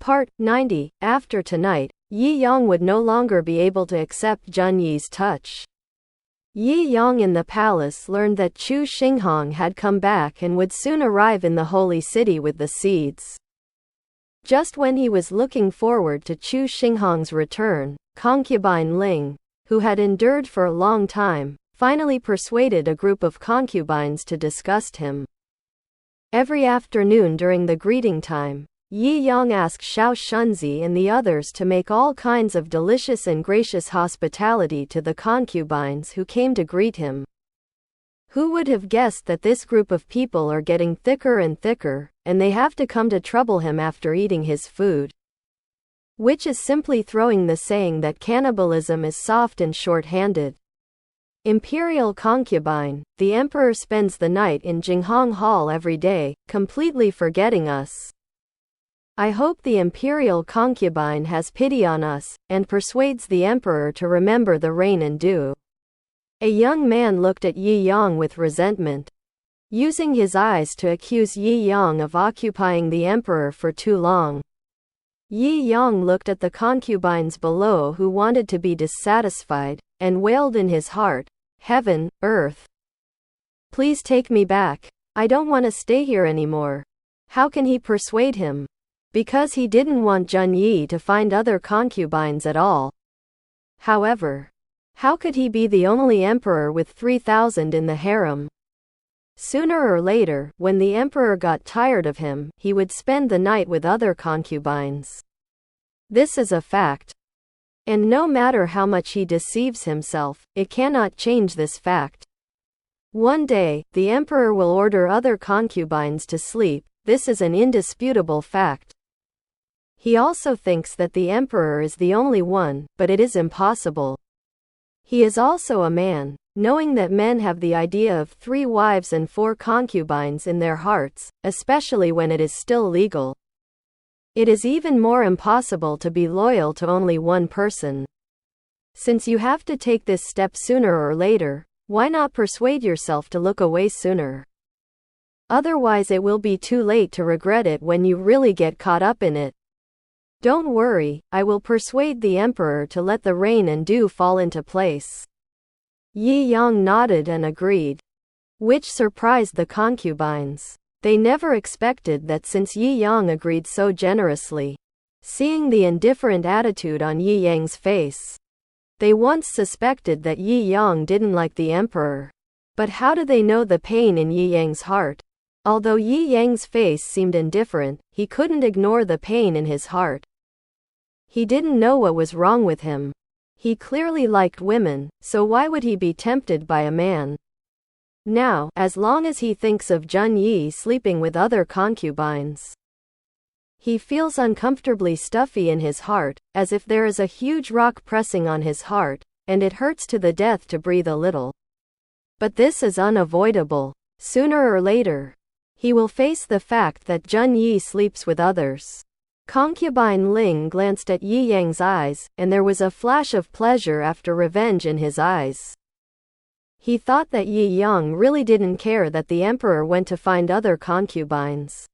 Part 90. After tonight, Yi Yang would no longer be able to accept Zhen Yi's touch. Yi Yang in the palace learned that Chu Xinghong had come back and would soon arrive in the holy city with the seeds. Just when he was looking forward to Chu Xinghong's return, concubine Ling, who had endured for a long time, finally persuaded a group of concubines to disgust him. Every afternoon during the greeting time, Yi Yang asked Xiao Shunzi and the others to make all kinds of delicious and gracious hospitality to the concubines who came to greet him. Who would have guessed that this group of people are getting thicker and thicker, and they have to come to trouble him after eating his food? Which is simply throwing the saying that cannibalism is soft and short-handed. Imperial concubine, the emperor spends the night in Jinghong Hall every day, completely forgetting us. I hope the imperial concubine has pity on us, and persuades the emperor to remember the rain and dew. A young man looked at Yi Yang with resentment, using his eyes to accuse Yi Yang of occupying the emperor for too long. Yi Yang looked at the concubines below who wanted to be dissatisfied, and wailed in his heart, "Heaven, earth. Please take me back. I don't want to stay here anymore." How can he persuade him? Because he didn't want Zhen Yi to find other concubines at all. However, how could he be the only emperor with 3,000 in the harem? Sooner or later, when the emperor got tired of him, he would spend the night with other concubines. This is a fact. And no matter how much he deceives himself, it cannot change this fact. One day, the emperor will order other concubines to sleep. This is an indisputable fact. He also thinks that the emperor is the only one, but it is impossible. He is also a man, knowing that men have the idea of 3 wives and 4 concubines in their hearts, especially when it is still legal. It is even more impossible to be loyal to only one person. Since you have to take this step sooner or later, why not persuade yourself to look away sooner? Otherwise it will be too late to regret it when you really get caught up in it. Don't worry, I will persuade the emperor to let the rain and dew fall into place. Yi Yang nodded and agreed, which surprised the concubines. They never expected that since Yi Yang agreed so generously. Seeing the indifferent attitude on Yi Yang's face, they once suspected that Yi Yang didn't like the emperor. But how do they know the pain in Yi Yang's heart? Although Yi Yang's face seemed indifferent, he couldn't ignore the pain in his heart. He didn't know what was wrong with him. He clearly liked women, so why would he be tempted by a man? Now, as long as he thinks of Zhen Yi sleeping with other concubines, he feels uncomfortably stuffy in his heart, as if there is a huge rock pressing on his heart, and it hurts to the death to breathe a little. But this is unavoidable. Sooner or later, he will face the fact that Zhen Yi sleeps with others. Concubine Ling glanced at Yi Yang's eyes, and there was a flash of pleasure after revenge in his eyes. He thought that Yi Yang really didn't care that the emperor went to find other concubines.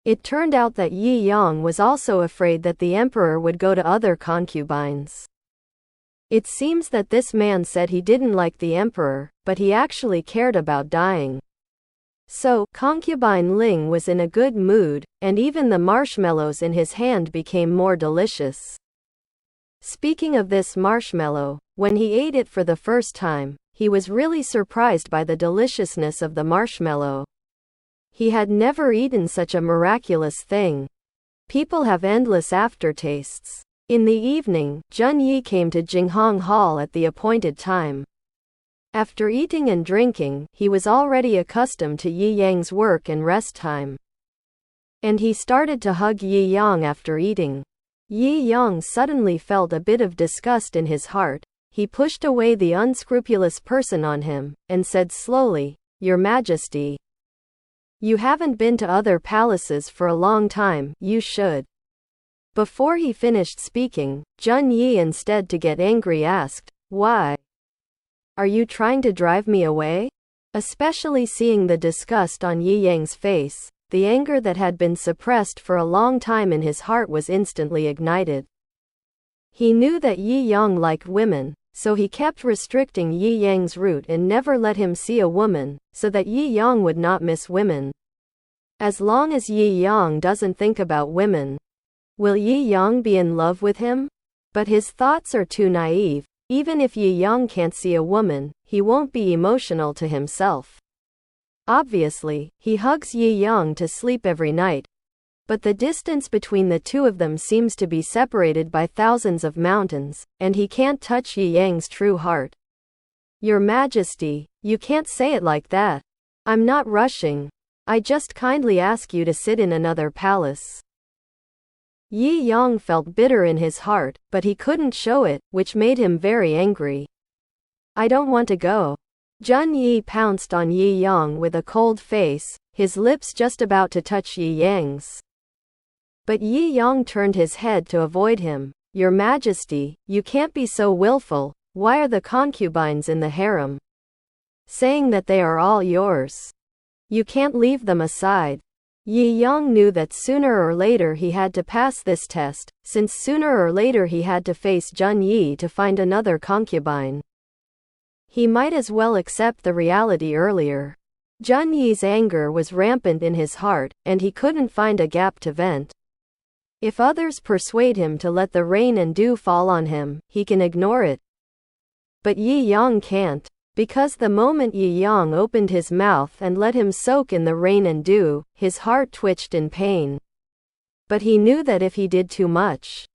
It turned out that Yi Yang was also afraid that the emperor would go to other concubines. It seems that this man said he didn't like the emperor, but he actually cared about dying. So, concubine Ling was in a good mood, and even the marshmallows in his hand became more delicious. Speaking of this marshmallow, when he ate it for the first time, he was really surprised by the deliciousness of the marshmallow. He had never eaten such a miraculous thing. People have endless aftertastes. In the evening, Zhen Yi came to Jinghong Hall at the appointed time. After eating and drinking, he was already accustomed to Yi Yang's work and rest time. And he started to hug Yi Yang after eating. Yi Yang suddenly felt a bit of disgust in his heart. He pushed away the unscrupulous person on him, and said slowly, "Your Majesty, you haven't been to other palaces for a long time, you should." Before he finished speaking, Zhen Yi instead to get angry asked, "Why? Are you trying to drive me away?" Especially seeing the disgust on Yi Yang's face, the anger that had been suppressed for a long time in his heart was instantly ignited. He knew that Yi Yang liked women, so he kept restricting Yi Yang's route and never let him see a woman, so that Yi Yang would not miss women. As long as Yi Yang doesn't think about women, will Yi Yang be in love with him? But his thoughts are too naive. Even if Yi Yang can't see a woman, he won't be emotional to himself. Obviously, he hugs Yi Yang to sleep every night, but the distance between the two of them seems to be separated by thousands of mountains, and he can't touch Yi Yang's true heart. Your Majesty, you can't say it like that. I'm not rushing. I just kindly ask you to sit in another palace. Yi Yang felt bitter in his heart, but he couldn't show it, which made him very angry. I don't want to go. Zhen Yi pounced on Yi Yang with a cold face, his lips just about to touch Yi Yang's. But Yi Yang turned his head to avoid him. Your Majesty, you can't be so willful. Why are the concubines in the harem saying that they are all yours? You can't leave them aside. Yi Yang knew that sooner or later he had to pass this test, since sooner or later he had to face Zhen Yi to find another concubine. He might as well accept the reality earlier. Zhen Yi's anger was rampant in his heart, and he couldn't find a gap to vent. If others persuade him to let the rain and dew fall on him, he can ignore it. But Yi Yang can't. Because the moment Yi Yang opened his mouth and let him soak in the rain and dew, his heart twitched in pain. But he knew that if he did too much,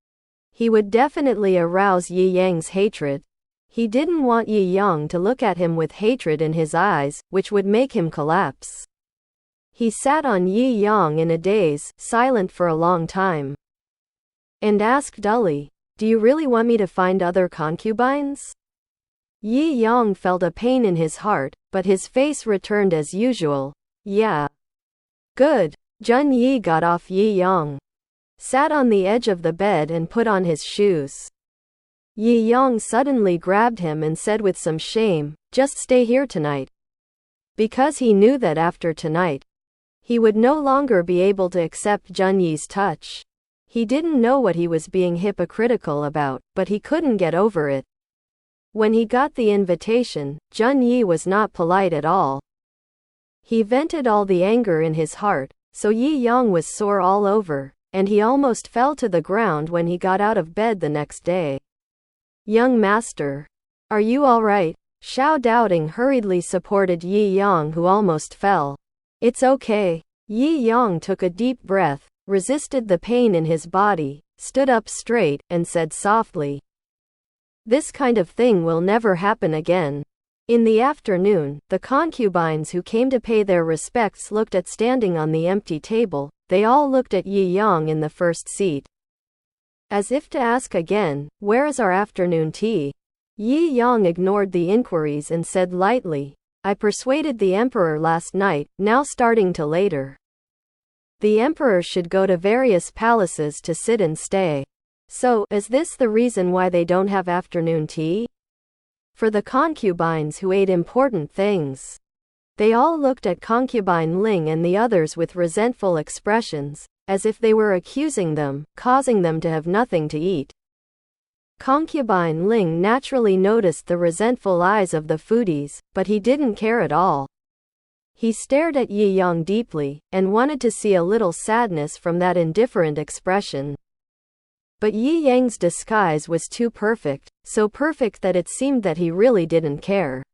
he would definitely arouse Yi Yang's hatred. He didn't want Yi Yang to look at him with hatred in his eyes, which would make him collapse. He sat on Yi Yang in a daze, silent for a long time, and asked dully, "Do you really want me to find other concubines?" Yi Yang felt a pain in his heart, but his face returned as usual. Yeah. Good. Zhen Yi got off Yi Yang, sat on the edge of the bed and put on his shoes. Yi Yang suddenly grabbed him and said with some shame, "Just stay here tonight." Because he knew that after tonight, he would no longer be able to accept Zhen Yi's touch. He didn't know what he was being hypocritical about, but he couldn't get over it. When he got the invitation, Zhen Yi was not polite at all. He vented all the anger in his heart, so Yi Yang was sore all over, and he almost fell to the ground when he got out of bed the next day. "Young master, are you all right?" Xiao Doubting hurriedly supported Yi Yang, who almost fell. "It's okay." Yi Yang took a deep breath, resisted the pain in his body, stood up straight, and said softly, "This kind of thing will never happen again." In the afternoon, the concubines who came to pay their respects looked at standing on the empty table. They all looked at Yi Yang in the first seat, as if to ask again, "Where is our afternoon tea?" Yi Yang ignored the inquiries and said lightly, "I persuaded the emperor last night, now starting to later. The emperor should go to various palaces to sit and stay. So, is this the reason why they don't have afternoon tea?" For the concubines who ate important things, they all looked at concubine Ling and the others with resentful expressions, as if they were accusing them, causing them to have nothing to eat. Concubine Ling naturally noticed the resentful eyes of the foodies, but he didn't care at all. He stared at Yi Yang deeply, and wanted to see a little sadness from that indifferent expression. But Yi Yang's disguise was too perfect, so perfect that it seemed that he really didn't care.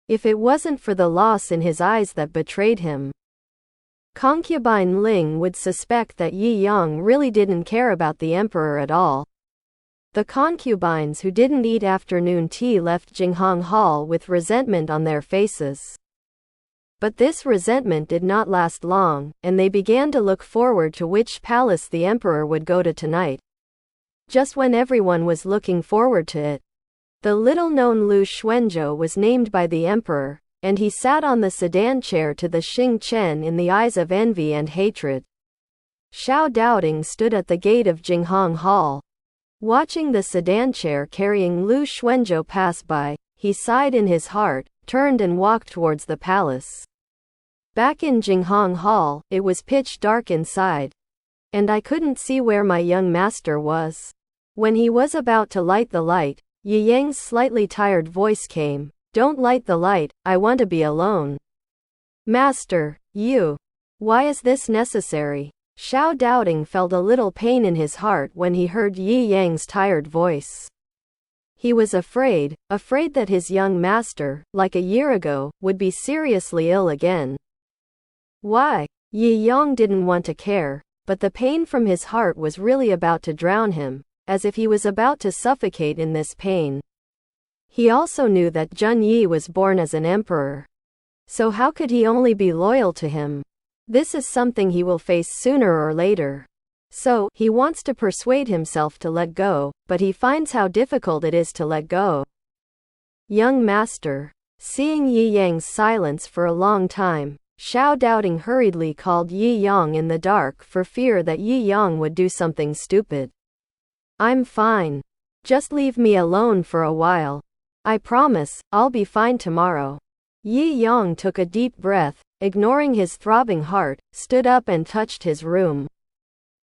If it wasn't for the loss in his eyes that betrayed him, Concubine Ling would suspect that Yi Yang really didn't care about the emperor at all. The concubines who didn't eat afternoon tea left Jinghong Hall with resentment on their faces. But this resentment did not last long, and they began to look forward to which palace the emperor would go to tonight. Just when everyone was looking forward to it, the little-known Lu Xuanzhou was named by the emperor, and he sat on the sedan chair to the Xing Chen in the eyes of envy and hatred. Xiao Doubting stood at the gate of Jinghong Hall. Watching the sedan chair carrying Lu Xuanzhou pass by, he sighed in his heart, turned and walked towards the palace. Back in Jinghong Hall, it was pitch dark inside, and I couldn't see where my young master was. When he was about to light the light, Yi Yang's slightly tired voice came. Don't light the light, I want to be alone. Master, you. Why is this necessary? Xiao Doubting felt a little pain in his heart when he heard Yi Yang's tired voice. He was afraid that his young master, like a year ago, would be seriously ill again. Why? Yi Yang didn't want to care, but the pain from his heart was really about to drown him, as if he was about to suffocate in this pain. He also knew that Zhen Yi was born as an emperor. So how could he only be loyal to him? This is something he will face sooner or later. So, he wants to persuade himself to let go, but he finds how difficult it is to let go. Young master. Seeing Yi Yang's silence for a long time, Xiao Doubting hurriedly called Yi Yang in the dark for fear that Yi Yang would do something stupid. I'm fine. Just leave me alone for a while. I promise, I'll be fine tomorrow. Yi Yang took a deep breath, ignoring his throbbing heart, stood up and touched his room.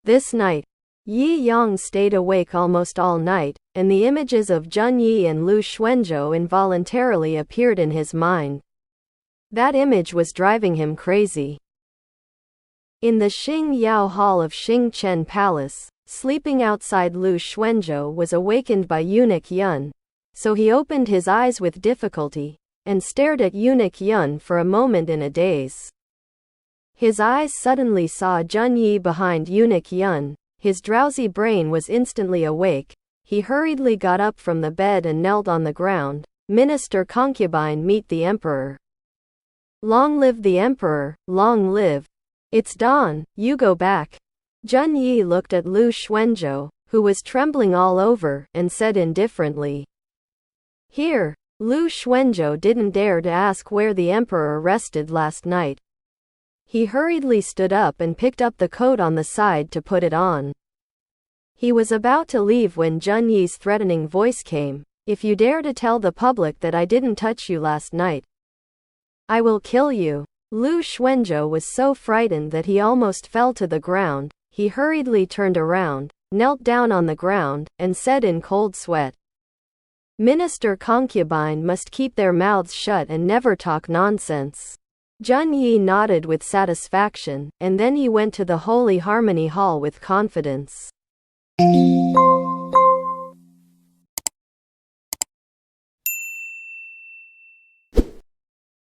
This night, Yi Yang stayed awake almost all night, and the images of Zhen Yi and Lu Xuanzhou involuntarily appeared in his mind. That image was driving him crazy. In the Xing Yao Hall of Xing Chen Palace, sleeping outside Lu Xuanzhou was awakened by Eunuch Yun, so he opened his eyes with difficulty, and stared at Eunuch Yun for a moment in a daze. His eyes suddenly saw Zhen Yi behind Eunuch Yun. His drowsy brain was instantly awake. He hurriedly got up from the bed and knelt on the ground. Minister concubine, meet the emperor. Long live the emperor, long live. It's dawn, you go back. Zhen Yi looked at Lu Xuanzhou, who was trembling all over, and said indifferently. Here. Lu Xuanzhou didn't dare to ask where the emperor rested last night. He hurriedly stood up and picked up the coat on the side to put it on. He was about to leave when Zhen Yi's threatening voice came. If you dare to tell the public that I didn't touch you last night, I will kill you. Lu Xuanzhou was so frightened that he almost fell to the ground. He hurriedly turned around, knelt down on the ground, and said in cold sweat, Minister concubine must keep their mouths shut and never talk nonsense. Zhen Yi nodded with satisfaction, and then he went to the Holy Harmony Hall with confidence.